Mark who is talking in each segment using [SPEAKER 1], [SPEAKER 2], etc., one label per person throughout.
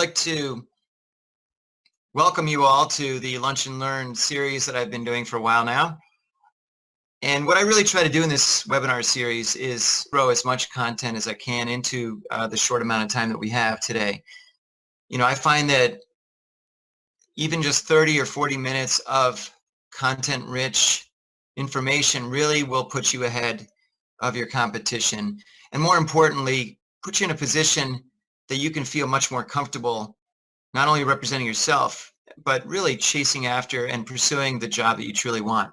[SPEAKER 1] like to welcome you all to the Lunch and Learn series that I've been doing for a while now. And what I really try to do in this webinar series is throw as much content as I can into the short amount of time that we have today. You know, I find that even just 30 or 40 minutes of content-rich information really will put you ahead of your competition. And more importantly, put you in a position that you can feel much more comfortable not only representing yourself, but really chasing after and pursuing the job that you truly want.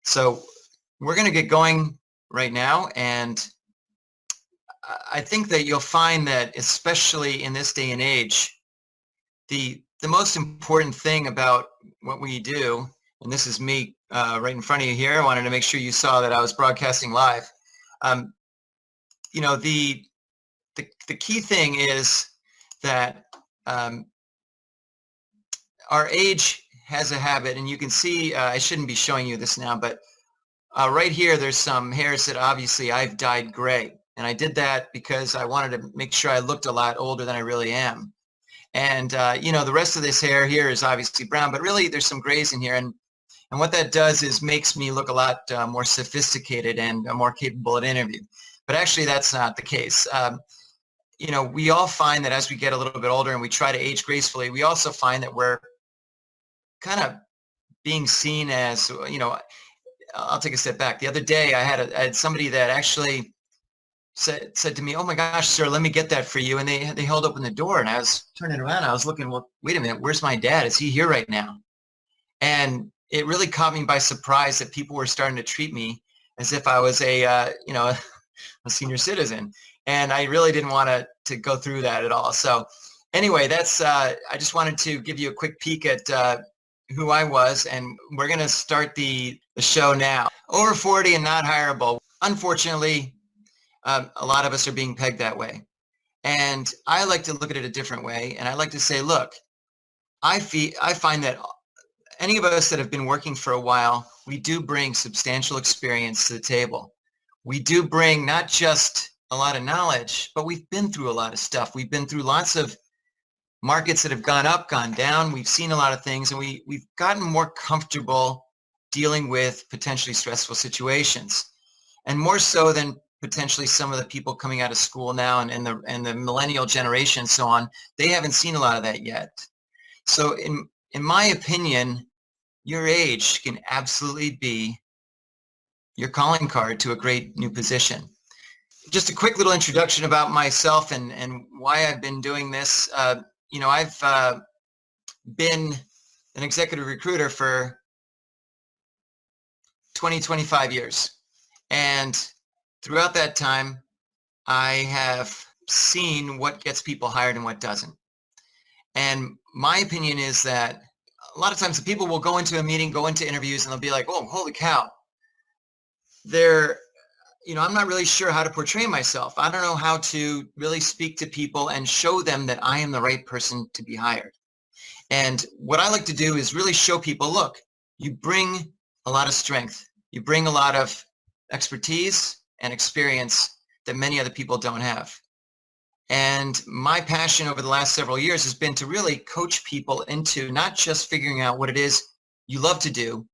[SPEAKER 1] So we're going to get going right now, and I think that you'll find that, especially in this day and age, the most important thing about what we do, and this is me right in front of you here. I wanted to make sure you saw that I was broadcasting live. You know, the key thing is that our age has a habit, and you can see, I shouldn't be showing you this now, but right here there's some hairs that obviously I've dyed gray. And I did that because I wanted to make sure I looked a lot older than I really am. And, you know, the rest of this hair here is obviously brown, but really there's some grays in here. And what that does is makes me look a lot more sophisticated and more capable at interview. But actually that's not the case. You know, we all find that as we get a little bit older and we try to age gracefully, we also find that we're kind of being seen as, you know, I'll take a step back. The other day I had somebody that actually said to me, "Oh my gosh, sir, let me get that for you." And they held open the door, and I was turning around. I was looking, well, wait a minute, where's my dad? Is he here right now? And it really caught me by surprise that people were starting to treat me as if I was a, you know, a senior citizen. And I really didn't want to go through that at all. So anyway, that's, I just wanted to give you a quick peek at who I was, and we're going to start the show now. Over 40 and not hireable. Unfortunately, a lot of us are being pegged that way. And I like to look at it a different way. And I like to say, look, I find that any of us that have been working for a while, we do bring substantial experience to the table. We do bring not just a lot of knowledge, but we've been through a lot of stuff. We've been through lots of markets that have gone up, gone down. We've seen a lot of things, and we've gotten more comfortable dealing with potentially stressful situations, and more so than potentially some of the people coming out of school now and the millennial generation and so on. They haven't seen a lot of that yet. So in my opinion, your age can absolutely be your calling card to a great new position. Just a quick little introduction about myself and why I've been doing this. You know, I've been an executive recruiter for 25 years. And throughout that time, I have seen what gets people hired and what doesn't. And my opinion is that a lot of times the people will go into a meeting, go into interviews, and they'll be like, oh, holy cow. You know, I'm not really sure how to portray myself. I don't know how to really speak to people and show them that I am the right person to be hired. And what I like to do is really show people, look, you bring a lot of strength. You bring a lot of expertise and experience that many other people don't have. And my passion over the last several years has been to really coach people into not just figuring out what it is you love to do,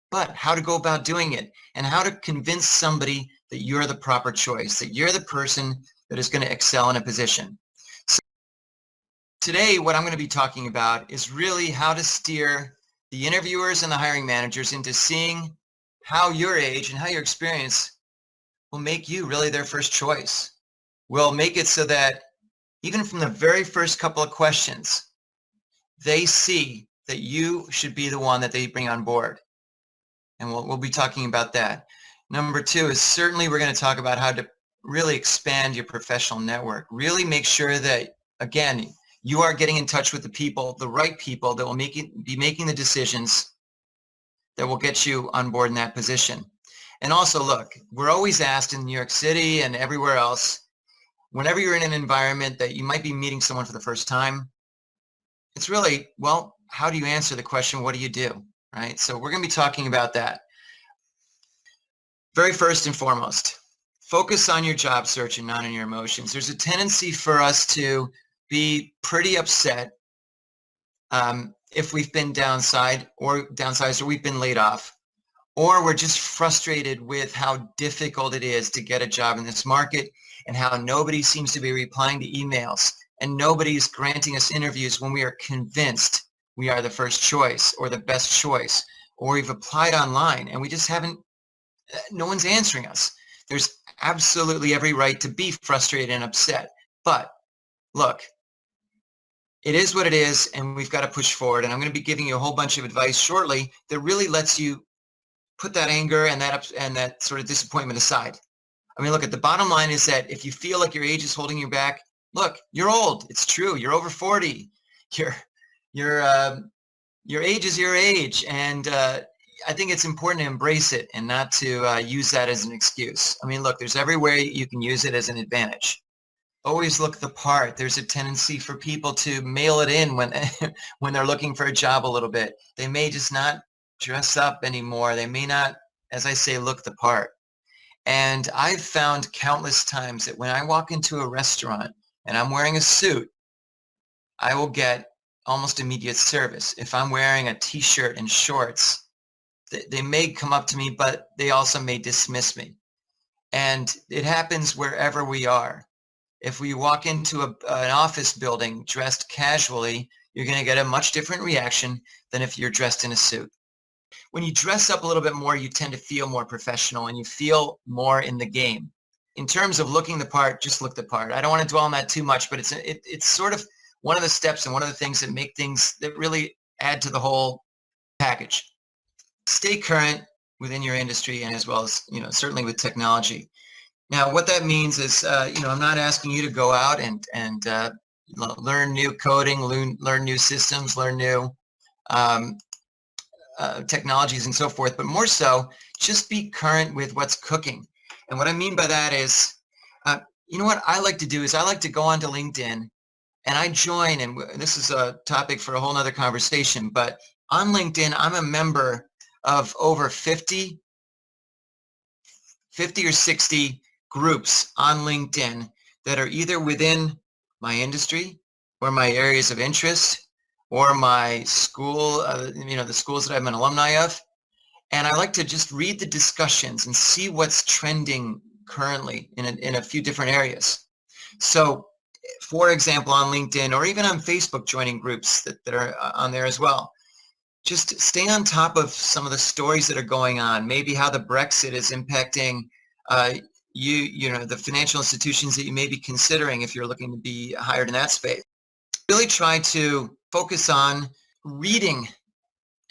[SPEAKER 1] but how to go about doing it and how to convince somebody that you're the proper choice, that you're the person that is going to excel in a position. So today, what I'm going to be talking about is really how to steer the interviewers and the hiring managers into seeing how your age and how your experience will make you really their first choice. Will make it so that even from the very first couple of questions, they see that you should be the one that they bring on board. And we'll be talking about that. Number two is certainly we're going to talk about how to really expand your professional network. Really make sure that, again, you are getting in touch with the people, the right people that will be making the decisions that will get you on board in that position. And also, look, we're always asked in New York City and everywhere else, whenever you're in an environment that you might be meeting someone for the first time, it's really, well, how do you answer the question, what do you do, right? So we're going to be talking about that. Very first and foremost, focus on your job search and not on your emotions. There's a tendency for us to be pretty upset if we've been downsized or we've been laid off, or we're just frustrated with how difficult it is to get a job in this market and how nobody seems to be replying to emails and nobody's granting us interviews when we are convinced we are the first choice or the best choice, or we've applied online and we just haven't, no one's answering us. There's absolutely every right to be frustrated and upset. But look, it is what it is, and we've got to push forward. And I'm going to be giving you a whole bunch of advice shortly that really lets you put that anger and that sort of disappointment aside. I mean, look, at the bottom line is that if you feel like your age is holding you back, look, you're old. It's true. You're over 40. Your age is your age, and I think it's important to embrace it and not to use that as an excuse. I mean, look, there's every way you can use it as an advantage. Always look the part. There's a tendency for people to mail it in when when they're looking for a job a little bit. They may just not dress up anymore. They may not, as I say, look the part. And I've found countless times that when I walk into a restaurant and I'm wearing a suit, I will get almost immediate service. If I'm wearing a t-shirt and shorts, they may come up to me, but they also may dismiss me. And it happens wherever we are. If we walk into an office building dressed casually, you're going to get a much different reaction than if you're dressed in a suit. When you dress up a little bit more, you tend to feel more professional and you feel more in the game. In terms of looking the part, just look the part. I don't want to dwell on that too much, but it's sort of one of the steps and one of the things that make things that really add to the whole package. Stay current within your industry and as well as, certainly with technology. Now, what that means is, I'm not asking you to go out and learn new coding, learn new systems, learn new technologies and so forth, but more so, just be current with what's cooking. And what I mean by that is, what I like to do is I like to go onto LinkedIn and I join, and this is a topic for a whole nother conversation, but on LinkedIn, I'm a member of over 50 or 60 groups on LinkedIn that are either within my industry or my areas of interest or my school, the schools that I'm an alumni of. And I like to just read the discussions and see what's trending currently in a few different areas. So, for example, on LinkedIn or even on Facebook, joining groups that are on there as well. Just stay on top of some of the stories that are going on, maybe how the Brexit is impacting the financial institutions that you may be considering if you're looking to be hired in that space. Really try to focus on reading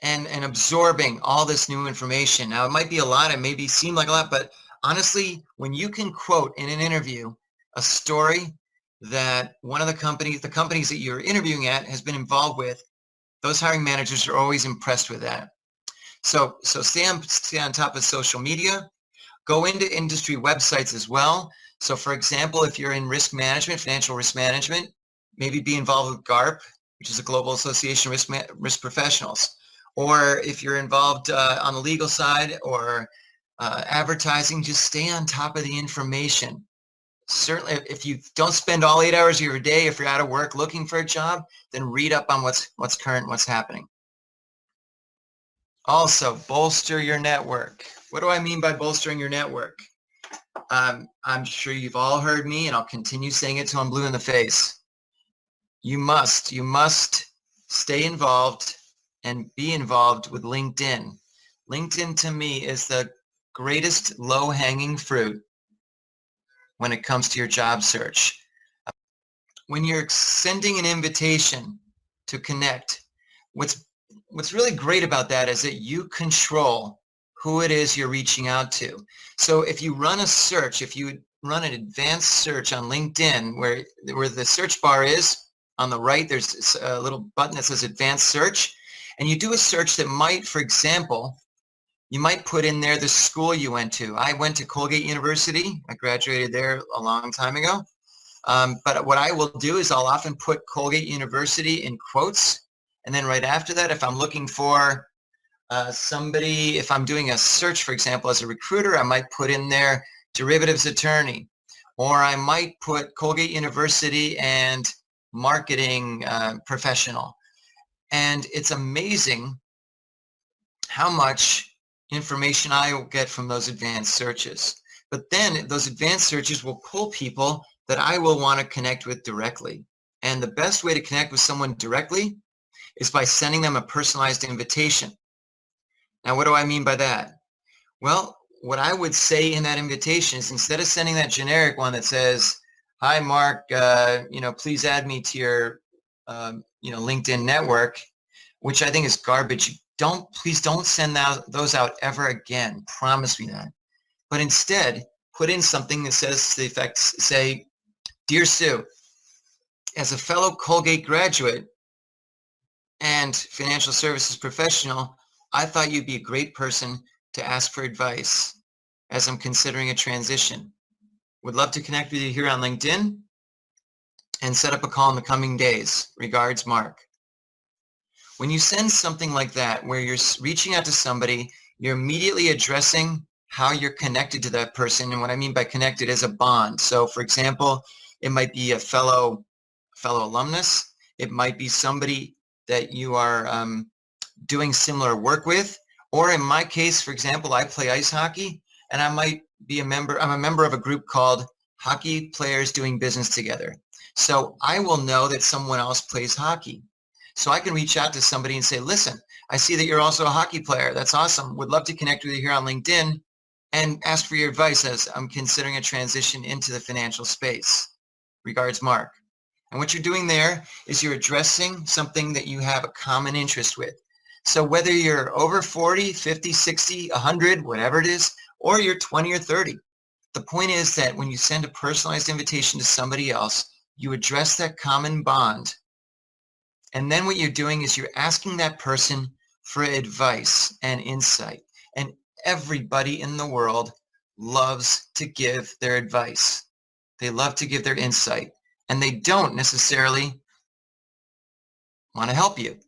[SPEAKER 1] and absorbing all this new information. Now, it might be a lot, it may seem like a lot, but honestly, when you can quote in an interview a story that one of the companies that you're interviewing at has been involved with, those hiring managers are always impressed with that. So stay on top of social media. Go into industry websites as well. So for example, if you're in risk management, financial risk management, maybe be involved with GARP, which is a Global Association of Risk Professionals. Or if you're involved on the legal side or advertising, just stay on top of the information. Certainly, if you don't spend all 8 hours of your day, if you're out of work looking for a job, then read up on what's current, what's happening. Also, bolster your network. What do I mean by bolstering your network? I'm sure you've all heard me, and I'll continue saying it till I'm blue in the face. You must stay involved and be involved with LinkedIn. LinkedIn to me is the greatest low-hanging fruit when it comes to your job search. When you're sending an invitation to connect, what's really great about that is that you control who it is you're reaching out to. So if you run a search, if you run an advanced search on LinkedIn, where the search bar is on the right, there's a little button that says advanced search, and you do a search that might, for example, you might put in there the school you went to. I went to Colgate University. I graduated there a long time ago. But what I will do is I'll often put Colgate University in quotes. And then right after that, if I'm looking for somebody, if I'm doing a search, for example, as a recruiter, I might put in there derivatives attorney. Or I might put Colgate University and marketing professional. And it's amazing how much information I will get from those advanced searches. But then those advanced searches will pull people that I will want to connect with directly. And the best way to connect with someone directly is by sending them a personalized invitation. Now, what do I mean by that? Well, what I would say in that invitation is, instead of sending that generic one that says, "Hi, Mark, please add me to your, LinkedIn network," which I think is garbage. Please don't send those out ever again. Promise me that. But instead, put in something that says to the effect, say, "Dear Sue, as a fellow Colgate graduate and financial services professional, I thought you'd be a great person to ask for advice as I'm considering a transition. Would love to connect with you here on LinkedIn and set up a call in the coming days. Regards, Mark." When you send something like that, where you're reaching out to somebody, you're immediately addressing how you're connected to that person. And what I mean by connected is a bond. So for example, it might be a fellow alumnus. It might be somebody that you are doing similar work with. Or in my case, for example, I play ice hockey, and I'm a member of a group called Hockey Players Doing Business Together. So I will know that someone else plays hockey. So I can reach out to somebody and say, "Listen, I see that you're also a hockey player. That's awesome. Would love to connect with you here on LinkedIn and ask for your advice as I'm considering a transition into the financial space. Regards, Mark." And what you're doing there is you're addressing something that you have a common interest with. So whether you're over 40, 50, 60, 100, whatever it is, or you're 20 or 30, the point is that when you send a personalized invitation to somebody else, you address that common bond. And then what you're doing is you're asking that person for advice and insight. And everybody in the world loves to give their advice. They love to give their insight. And they don't necessarily want to help you.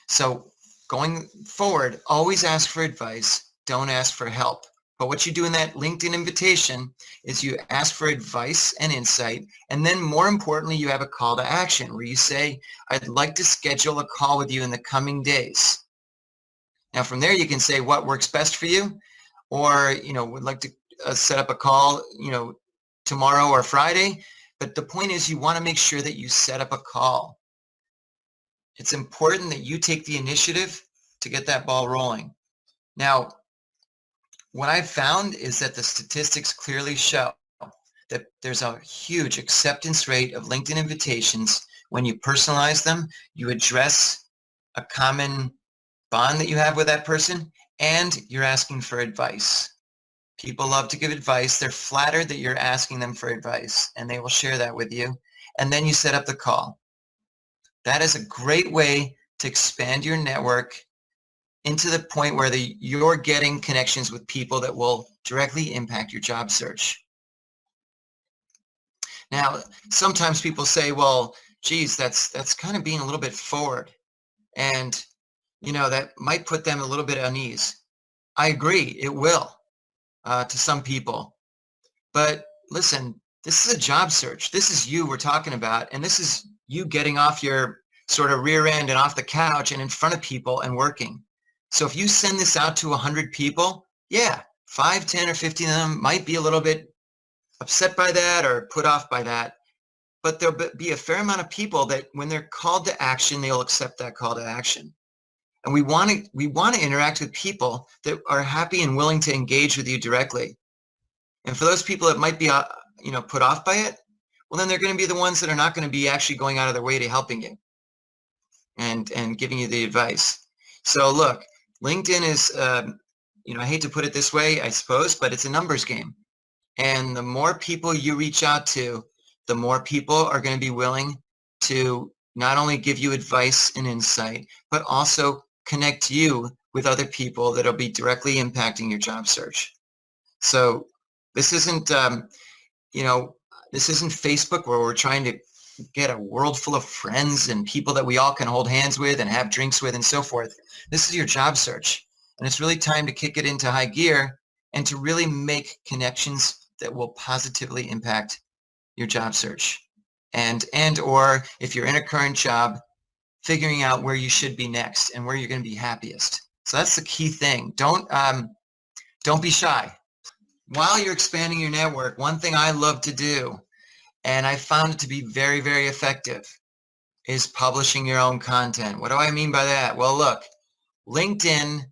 [SPEAKER 1] So going forward, always ask for advice. Don't ask for help. But what you do in that LinkedIn invitation is you ask for advice and insight. And then more importantly, you have a call to action where you say, "I'd like to schedule a call with you in the coming days." Now from there, you can say what works best for you, or, would like to set up a call, tomorrow or Friday. But the point is, you want to make sure that you set up a call. It's important that you take the initiative to get that ball rolling. Now, what I've found is that the statistics clearly show that there's a huge acceptance rate of LinkedIn invitations when you personalize them, you address a common bond that you have with that person, and you're asking for advice. People love to give advice. They're flattered that you're asking them for advice, and they will share that with you. And then you set up the call. That is a great way to expand your network into the point where you're getting connections with people that will directly impact your job search. Now, sometimes people say, "Well, geez, that's kind of being a little bit forward." And, that might put them a little bit at unease. I agree, it will, to some people. But listen, this is a job search. This is you we're talking about, and this is you getting off your sort of rear end and off the couch and in front of people and working. So if you send this out to 100 people, yeah, 5, 10, or 15 of them might be a little bit upset by that or put off by that. But there'll be a fair amount of people that when they're called to action, they'll accept that call to action. And we want to interact with people that are happy and willing to engage with you directly. And for those people that might be put off by it, well, then they're going to be the ones that are not going to be actually going out of their way to helping you and giving you the advice. So look, LinkedIn is, I hate to put it this way, I suppose, but it's a numbers game. And the more people you reach out to, the more people are going to be willing to not only give you advice and insight, but also connect you with other people that will be directly impacting your job search. So this isn't, this isn't Facebook where we're trying to get a world full of friends and people that we all can hold hands with and have drinks with and so forth. This is your job search. And it's really time to kick it into high gear and to really make connections that will positively impact your job search. and or if you're in a current job, figuring out where you should be next and where you're going to be happiest. So that's the key thing. Don't be shy. While you're expanding your network, one thing I love to do, and I found it to be very, very effective, is publishing your own content. What do I mean by that? Well, look, LinkedIn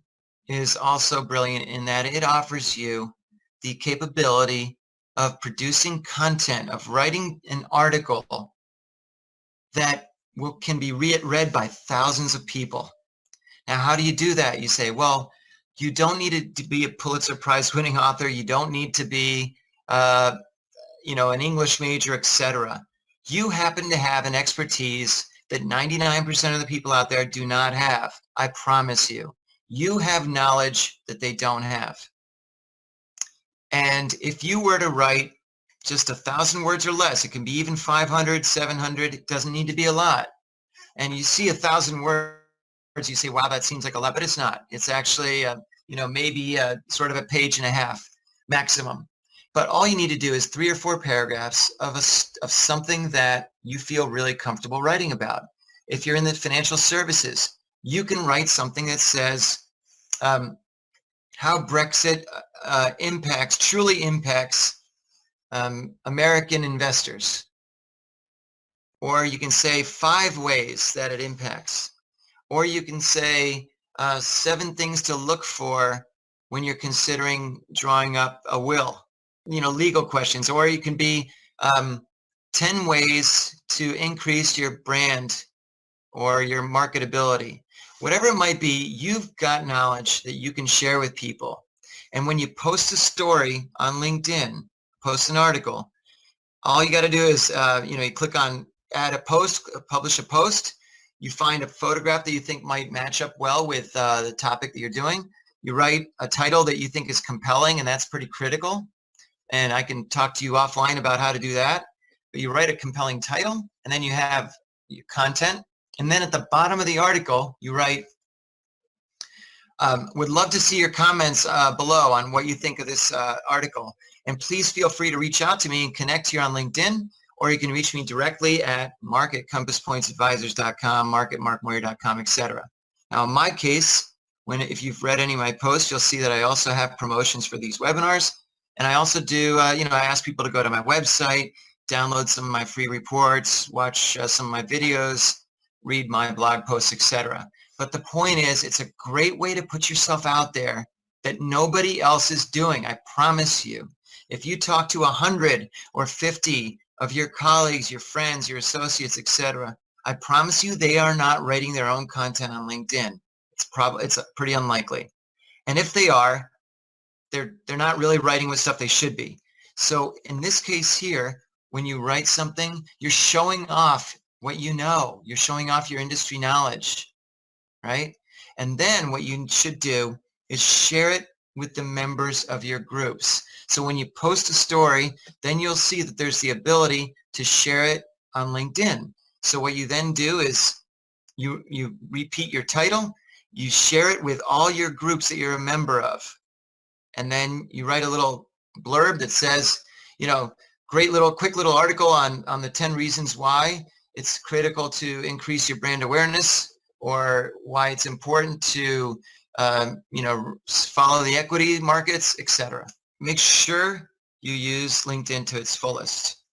[SPEAKER 1] is also brilliant in that it offers you the capability of producing content, of writing an article that can be read by thousands of people. Now, how do you do that? You say, well, you don't need to be a Pulitzer Prize winning author. You don't need to be, an English major, etc. You happen to have an expertise that 99% of the people out there do not have. I promise you. You have knowledge that they don't have. And if you were to write just 1,000 words or less, it can be even 500, 700, it doesn't need to be a lot. And you see 1,000 words, you say, wow, that seems like a lot, but it's not. It's actually, maybe sort of a page and a half maximum. But all you need to do is 3 or 4 paragraphs of something that you feel really comfortable writing about. If you're in the financial services, you can write something that says how Brexit truly impacts American investors. Or you can say 5 ways that it impacts. Or you can say 7 things to look for when you're considering drawing up a will, legal questions. Or you can be 10 ways to increase your brand or your marketability. Whatever it might be, you've got knowledge that you can share with people. And when you post a story on LinkedIn, post an article, all you got to do is, you click on add a post, publish a post. You find a photograph that you think might match up well with the topic that you're doing. You write a title that you think is compelling, and that's pretty critical. And I can talk to you offline about how to do that. But you write a compelling title, and then you have your content. And then at the bottom of the article, you write, would love to see your comments below on what you think of this article. And please feel free to reach out to me and connect here on LinkedIn, or you can reach me directly at mark@compasspointsadvisors.com, mark@markmoyer.com, etc. Now, in my case, if you've read any of my posts, you'll see that I also have promotions for these webinars. And I also do, I ask people to go to my website, download some of my free reports, watch some of my videos, read my blog posts, etc. But the point is, it's a great way to put yourself out there that nobody else is doing. I promise you. If you talk to 100 or 50 of your colleagues, your friends, your associates, etc., I promise you they are not writing their own content on LinkedIn. It's pretty unlikely. And if they are, they're not really writing with stuff they should be. So in this case here, when you write something, you're showing off what you know. You're showing off your industry knowledge, right? And then what you should do is share it with the members of your groups. So when you post a story, then you'll see that there's the ability to share it on LinkedIn. So what you then do is you repeat your title, you share it with all your groups that you're a member of. And then you write a little blurb that says, quick little article on the 10 reasons why it's critical to increase your brand awareness, or why it's important to, follow the equity markets, etc. Make sure you use LinkedIn to its fullest.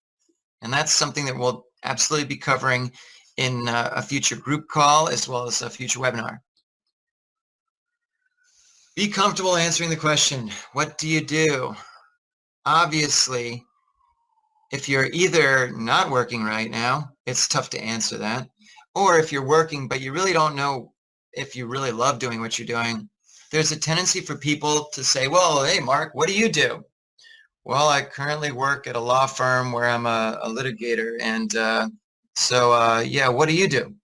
[SPEAKER 1] And that's something that we'll absolutely be covering in a future group call as well as a future webinar. Be comfortable answering the question, what do you do? Obviously, if you're either not working right now, it's tough to answer that. Or if you're working, but you really don't know if you really love doing what you're doing, there's a tendency for people to say, well, hey, Mark, what do you do? Well, I currently work at a law firm where I'm a litigator. And yeah, what do you do?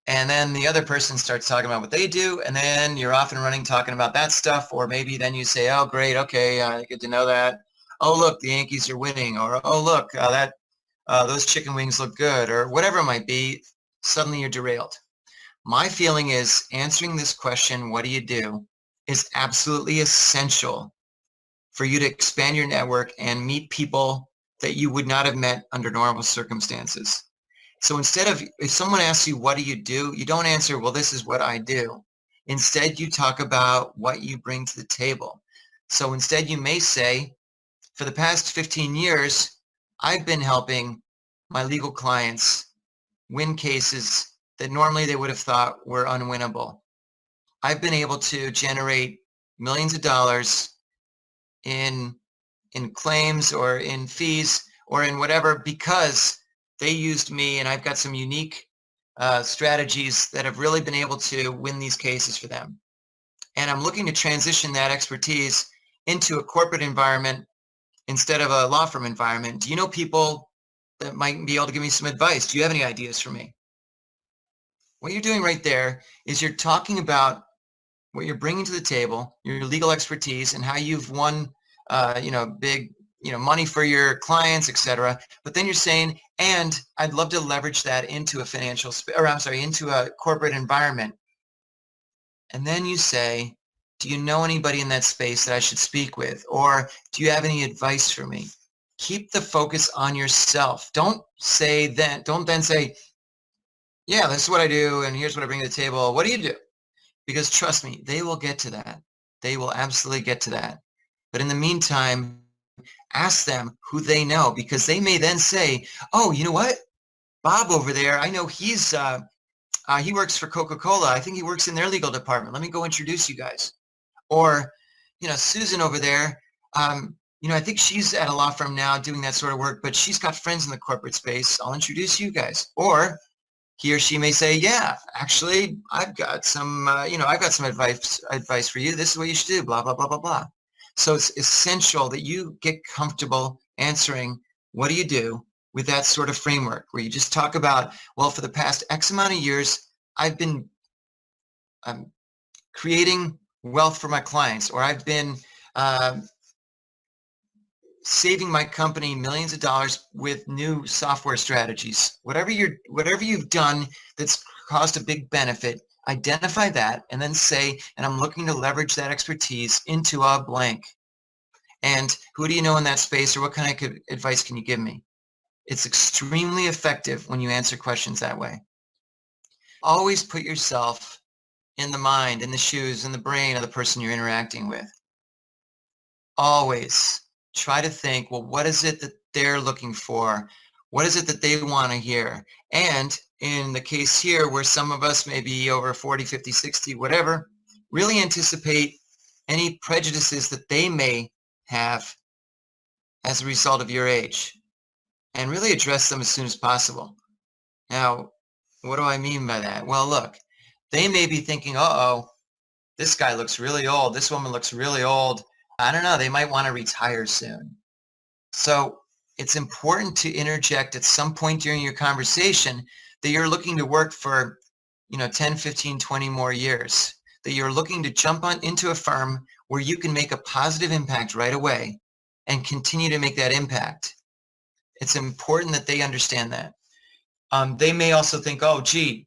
[SPEAKER 1] And then the other person starts talking about what they do, and then you're off and running talking about that stuff. Or maybe then you say, oh, great, okay, good to know that. Oh, look, the Yankees are winning. Or, oh, look, those chicken wings look good, or whatever it might be. Suddenly you're derailed. My feeling is answering this question, what do you do, is absolutely essential for you to expand your network and meet people that you would not have met under normal circumstances. So instead of, if someone asks you, what do? You don't answer, well, this is what I do. Instead, you talk about what you bring to the table. So instead, you may say, for the past 15 years, I've been helping my legal clients win cases that normally they would have thought were unwinnable. I've been able to generate millions of dollars in claims or in fees or in whatever because they used me, and I've got some unique strategies that have really been able to win these cases for them. And I'm looking to transition that expertise into a corporate environment instead of a law firm environment. Do you know people that might be able to give me some advice? Do you have any ideas for me? What you're doing right there is you're talking about what you're bringing to the table, your legal expertise, and how you've won, big, money for your clients, etc. But then you're saying, and I'd love to leverage that into a into a corporate environment. And then you say, do you know anybody in that space that I should speak with? Or do you have any advice for me? Keep the focus on yourself. Don't then say, yeah, this is what I do, and here's what I bring to the table. What do you do? Because trust me, they will get to that. They will absolutely get to that. But in the meantime, ask them who they know, because they may then say, oh, you know what? Bob over there, I know he works for Coca-Cola. I think he works in their legal department. Let me go introduce you guys. Or, Susan over there, I think she's at a law firm now doing that sort of work, but she's got friends in the corporate space. I'll introduce you guys. Or he or she may say, yeah, actually, I've got some advice for you. This is what you should do, blah, blah, blah, blah, blah. So it's essential that you get comfortable answering, what do you do, with that sort of framework where you just talk about, well, for the past X amount of years, I've been creating wealth for my clients, or I've been saving my company millions of dollars with new software strategies. Whatever you've done that's caused a big benefit, identify that and then say, and I'm looking to leverage that expertise into a blank. And who do you know in that space, or what kind of advice can you give me? It's extremely effective when you answer questions that way. Always put yourself in the mind, in the shoes, in the brain of the person you're interacting with. Always try to think, well, what is it that they're looking for? What is it that they want to hear? And in the case here, where some of us may be over 40, 50, 60, whatever, really anticipate any prejudices that they may have as a result of your age, and really address them as soon as possible. Now, what do I mean by that? Well, look, they may be thinking, uh-oh, this guy looks really old. This woman looks really old. I don't know. They might want to retire soon. So it's important to interject at some point during your conversation that you're looking to work for, 10, 15, 20 more years, that you're looking to jump into a firm where you can make a positive impact right away and continue to make that impact. It's important that they understand that. They may also think, oh, gee,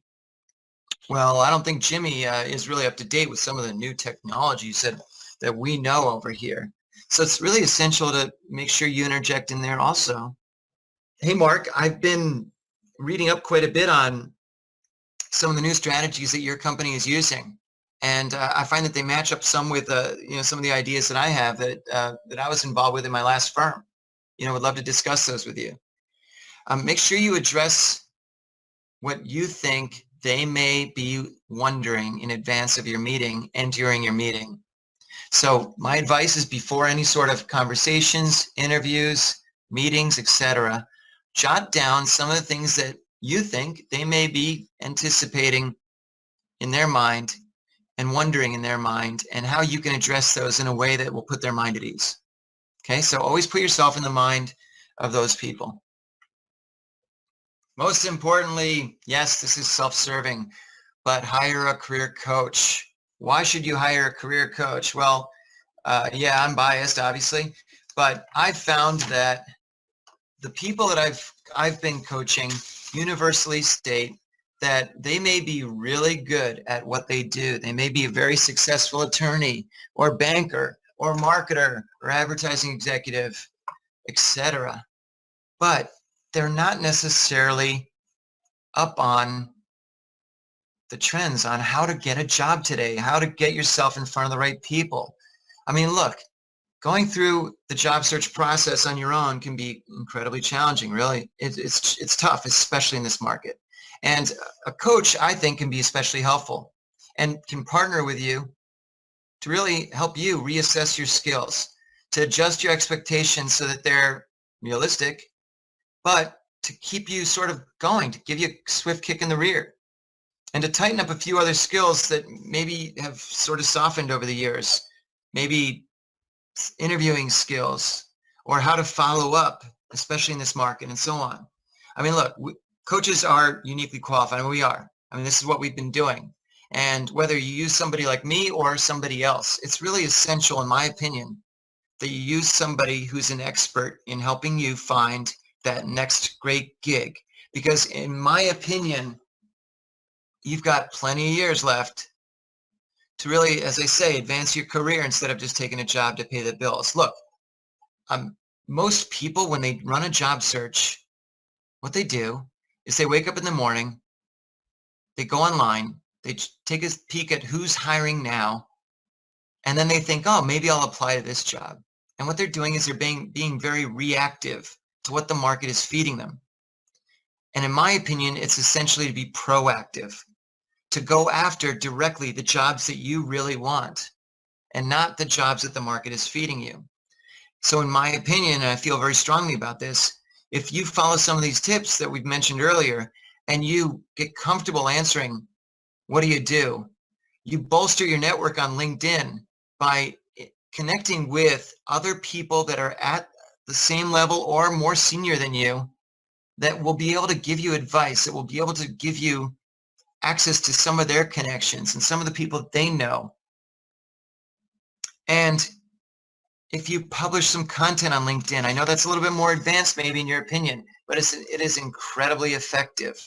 [SPEAKER 1] well, I don't think Jimmy is really up to date with some of the new technologies that we know over here. So it's really essential to make sure you interject in there also. Hey, Mark, I've been reading up quite a bit on some of the new strategies that your company is using. And I find that they match up some with some of the ideas that I have that I was involved with in my last firm. Would love to discuss those with you. Make sure you address what you think they may be wondering in advance of your meeting and during your meeting. So my advice is, before any sort of conversations, interviews, meetings, etc., jot down some of the things that you think they may be anticipating in their mind and wondering in their mind, and how you can address those in a way that will put their mind at ease. Okay, so always put yourself in the mind of those people. Most importantly, yes, this is self-serving, but hire a career coach. Why should you hire a career coach? Well, yeah, I'm biased, obviously, but I've found that the people that I've been coaching universally state that they may be really good at what they do. They may be a very successful attorney or banker or marketer or advertising executive, etc. but they're not necessarily up on the trends on how to get a job today, how to get yourself in front of the right people. I mean, look, going through the job search process on your own can be incredibly challenging, really. It's tough, especially in this market. And a coach, I think, can be especially helpful and can partner with you to really help you reassess your skills, to adjust your expectations so that they're realistic, but to keep you sort of going, to give you a swift kick in the rear, and to tighten up a few other skills that maybe have sort of softened over the years. Maybe interviewing skills or how to follow up, especially in this market, and so on. I mean, look, coaches are uniquely qualified. I mean, we are. I mean, this is what we've been doing. And whether you use somebody like me or somebody else, it's really essential, in my opinion, that you use somebody who's an expert in helping you find that next great gig. Because in my opinion, you've got plenty of years left to really, as I say, advance your career instead of just taking a job to pay the bills. Look, most people, when they run a job search, what they do is they wake up in the morning, they go online, they take a peek at who's hiring now, and then they think, oh, maybe I'll apply to this job. And what they're doing is they're being very reactive to what the market is feeding them. And in my opinion, it's essentially to be proactive, to go after directly the jobs that you really want and not the jobs that the market is feeding you. So in my opinion, and I feel very strongly about this, if you follow some of these tips that we've mentioned earlier and you get comfortable answering, what do? You bolster your network on LinkedIn by connecting with other people that are at the same level or more senior than you that will be able to give you advice, that will be able to give you access to some of their connections and some of the people they know. And if you publish some content on LinkedIn, I know that's a little bit more advanced maybe in your opinion, but it is incredibly effective.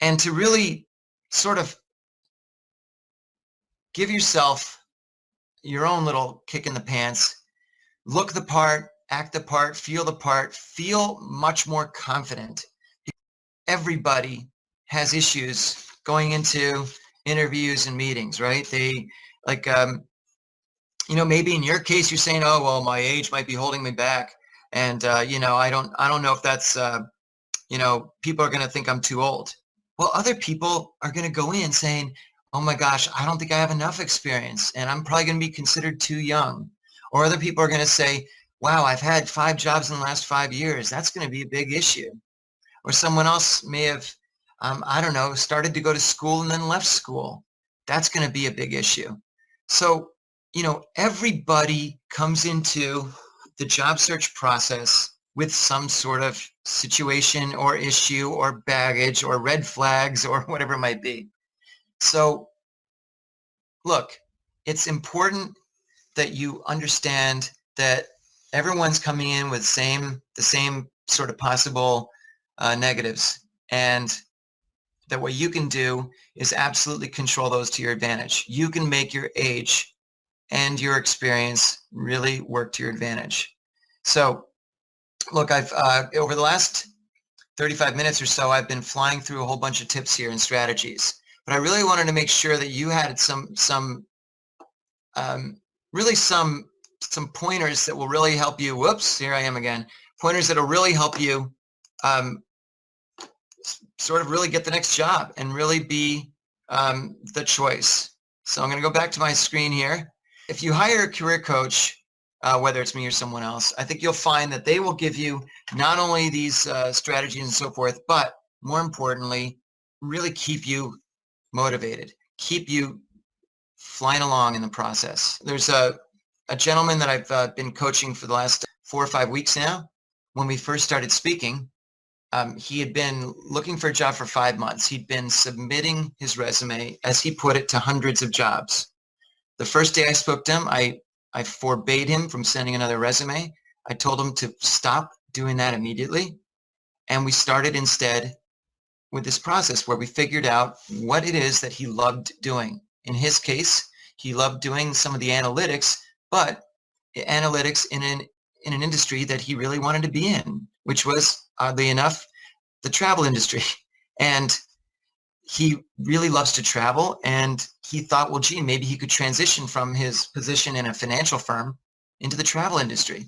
[SPEAKER 1] And to really sort of give yourself your own little kick in the pants, look the part, act the part, feel much more confident. Everybody has issues going into interviews and meetings, right? They like, maybe in your case, you're saying, oh, well, my age might be holding me back. And, I don't know if that's, people are going to think I'm too old. Well, other people are going to go in saying, oh my gosh, I don't think I have enough experience and I'm probably going to be considered too young. Or other people are going to say, wow, I've had 5 jobs in the last 5 years. That's going to be a big issue. Or someone else may have, started to go to school and then left school. That's going to be a big issue. So, everybody comes into the job search process with some sort of situation or issue or baggage or red flags or whatever it might be. So, look, it's important that you understand that everyone's coming in with the same sort of possible negatives, and that what you can do is absolutely control those to your advantage. You can make your age and your experience really work to your advantage. So, look, I've over the last 35 minutes or so, I've been flying through a whole bunch of tips here and strategies. But I really wanted to make sure that you had some pointers that will really help you. Whoops, here I am again. Pointers that will really help you sort of really get the next job and really be the choice. So I'm going to go back to my screen here. If you hire a career coach, whether it's me or someone else, I think you'll find that they will give you not only these strategies and so forth, but more importantly, really keep you motivated, keep you flying along in the process. There's a gentleman that I've been coaching for the last 4 or 5 weeks now. When we first started speaking, he had been looking for a job for 5 months. He'd been submitting his resume, as he put it, to hundreds of jobs. The first day I spoke to him, I forbade him from sending another resume. I told him to stop doing that immediately. And we started instead with this process where we figured out what it is that he loved doing. In his case, he loved doing some of the analytics, but analytics in an in an industry that he really wanted to be in, which was, oddly enough, the travel industry. And he really loves to travel, and he thought, well, gee, maybe he could transition from his position in a financial firm into the travel industry.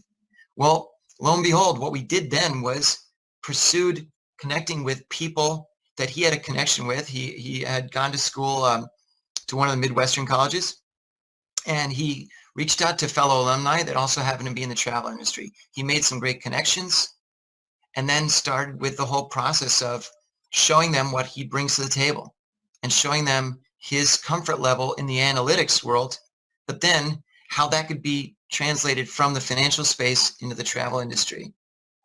[SPEAKER 1] Well, lo and behold, what we did then was pursued connecting with people that he had a connection with. He had gone to school to one of the Midwestern colleges, and he reached out to fellow alumni that also happened to be in the travel industry. He made some great connections and then started with the whole process of showing them what he brings to the table and showing them his comfort level in the analytics world, but then how that could be translated from the financial space into the travel industry.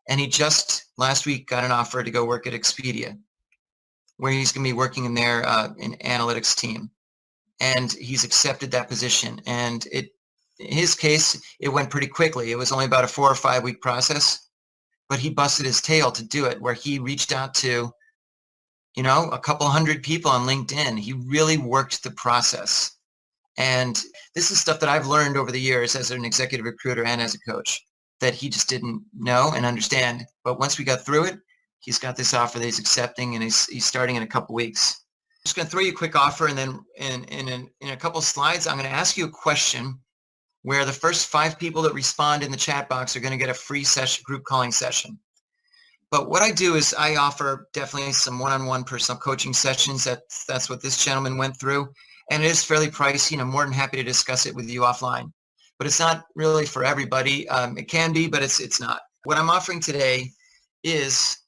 [SPEAKER 1] And he just last week got an offer to go work at Expedia, where he's going to be working in their in analytics team. And he's accepted that position. And in his case, it went pretty quickly. It was only about a 4 or 5 week process, but he busted his tail to do it, where he reached out to, you know, a couple hundred people on LinkedIn. He really worked the process. And this is stuff that I've learned over the years as an executive recruiter and as a coach that he just didn't know and understand. But once we got through it, he's got this offer that he's accepting, and he's starting in a couple weeks. I'm just going to throw you a quick offer, and then in a couple slides, I'm going to ask you a question where the first 5 people that respond in the chat box are going to get a free session, group calling session. But what I do is I offer definitely some one-on-one personal coaching sessions. That's what this gentleman went through. And it is fairly pricey, and I'm more than happy to discuss it with you offline. But it's not really for everybody. It can be, but it's not. What I'm offering today is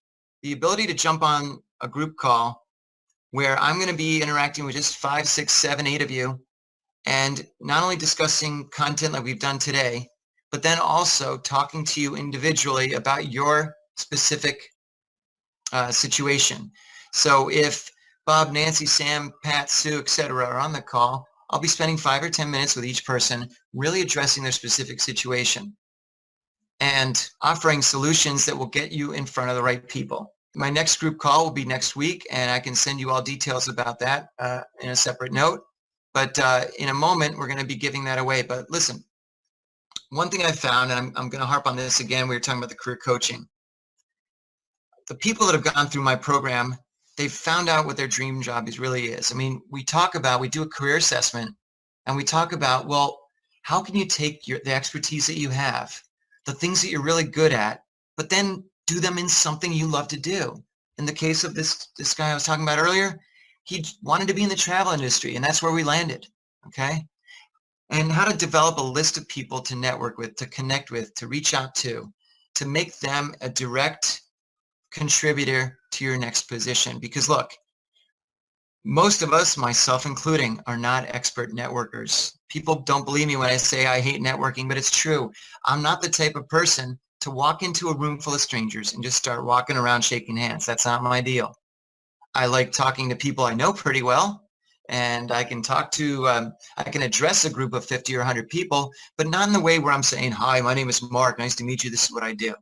[SPEAKER 1] the ability to jump on a group call where I'm going to be interacting with just 5, 6, 7, 8 of you, and not only discussing content like we've done today, but then also talking to you individually about your specific situation. So if Bob, Nancy, Sam, Pat, Sue, etc. are on the call, I'll be spending 5 or 10 minutes with each person, really addressing their specific situation and offering solutions that will get you in front of the right people. My next group call will be next week, and I can send you all details about that in a separate note. But in a moment, we're going to be giving that away. But listen, one thing I found, and I'm going to harp on this again, we were talking about the career coaching. The people that have gone through my program, they've found out what their dream job really is. I mean, we do a career assessment, and we talk about, well, how can you take the expertise that you have, the things that you're really good at, but then do them in something you love to do. In the case of this guy I was talking about earlier, he wanted to be in the travel industry, and that's where we landed, okay? And how to develop a list of people to network with, to connect with, to reach out to make them a direct contributor to your next position. Because look, most of us, myself including, are not expert networkers. People don't believe me when I say I hate networking, but it's true. I'm not the type of person to walk into a room full of strangers and just start walking around shaking hands. That's not my deal. I like talking to people I know pretty well, and I can I can address a group of 50 or 100 people, but not in the way where I'm saying, hi, my name is Mark, nice to meet you, this is what I do.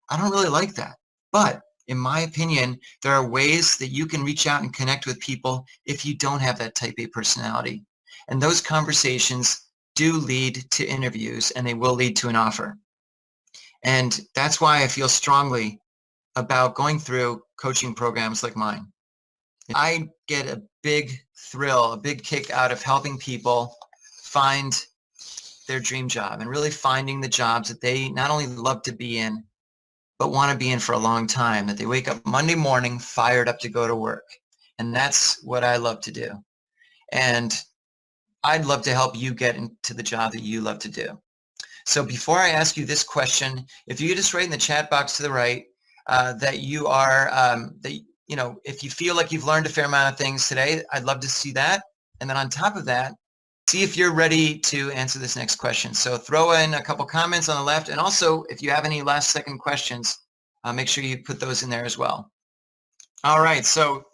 [SPEAKER 1] I don't really like that. But in my opinion, there are ways that you can reach out and connect with people if you don't have that type A personality. And those conversations do lead to interviews, and they will lead to an offer. And that's why I feel strongly about going through coaching programs like mine. I get a big thrill, a big kick out of helping people find their dream job and really finding the jobs that they not only love to be in, but want to be in for a long time, that they wake up Monday morning fired up to go to work. And that's what I love to do. And I'd love to help you get into the job that you love to do. So before I ask you this question, if you could just write in the chat box to the right that you are, if you feel like you've learned a fair amount of things today, I'd love to see that. And then on top of that, see if you're ready to answer this next question. So throw in a couple comments on the left. And also, if you have any last second questions, make sure you put those in there as well. All right. So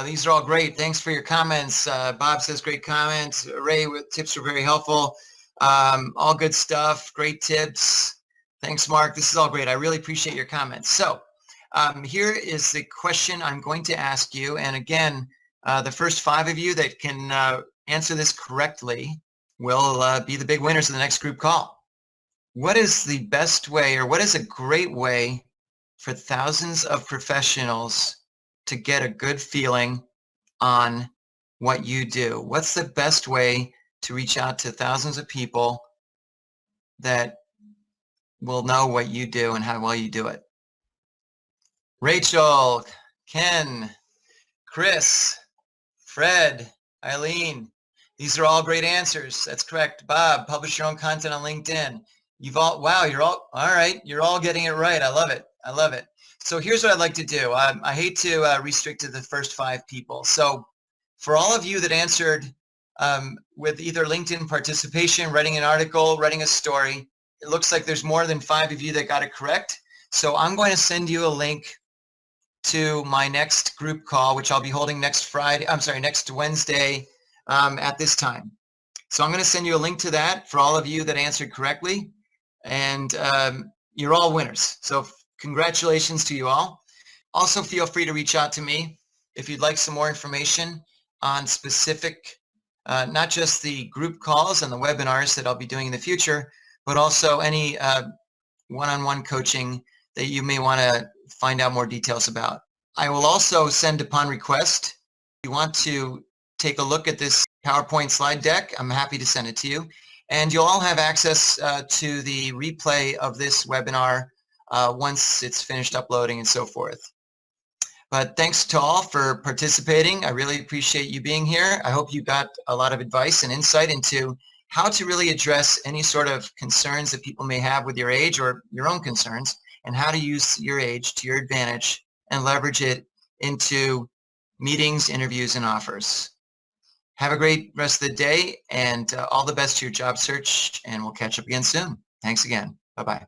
[SPEAKER 1] these are all great. Thanks for your comments. Bob says great comments. Ray, tips were very helpful. All good stuff. Great tips. Thanks, Mark. This is all great. I really appreciate your comments. So here is the question I'm going to ask you. And again, the first 5 of you that can answer this correctly will be the big winners of the next group call. what is the best way, or what is a great way for thousands of professionals to get a good feeling on what you do? What's the best way to reach out to thousands of people that will know what you do and how well you do it? Rachel, Ken, Chris, Fred, Eileen, these are all great answers. That's correct. Bob, publish your own content on LinkedIn. Wow, you're all right. You're all getting it right. I love it. I love it. So here's what I'd like to do. I hate to restrict to the first 5 people. So for all of you that answered with either LinkedIn participation, writing an article, writing a story, it looks like there's more than 5 of you that got it correct. So I'm going to send you a link to my next group call, which I'll be holding next Wednesday at this time. So I'm going to send you a link to that for all of you that answered correctly. And you're all winners. So congratulations to you all. Also, feel free to reach out to me if you'd like some more information on specific, not just the group calls and the webinars that I'll be doing in the future, but also any one-on-one coaching that you may want to find out more details about. I will also send upon request. If you want to take a look at this PowerPoint slide deck, I'm happy to send it to you. And you'll all have access to the replay of this webinar once it's finished uploading and so forth. But thanks to all for participating. I really appreciate you being here. I hope you got a lot of advice and insight into how to really address any sort of concerns that people may have with your age or your own concerns, and how to use your age to your advantage and leverage it into meetings, interviews, and offers. Have a great rest of the day, and all the best to your job search, and we'll catch up again soon. Thanks again. Bye-bye.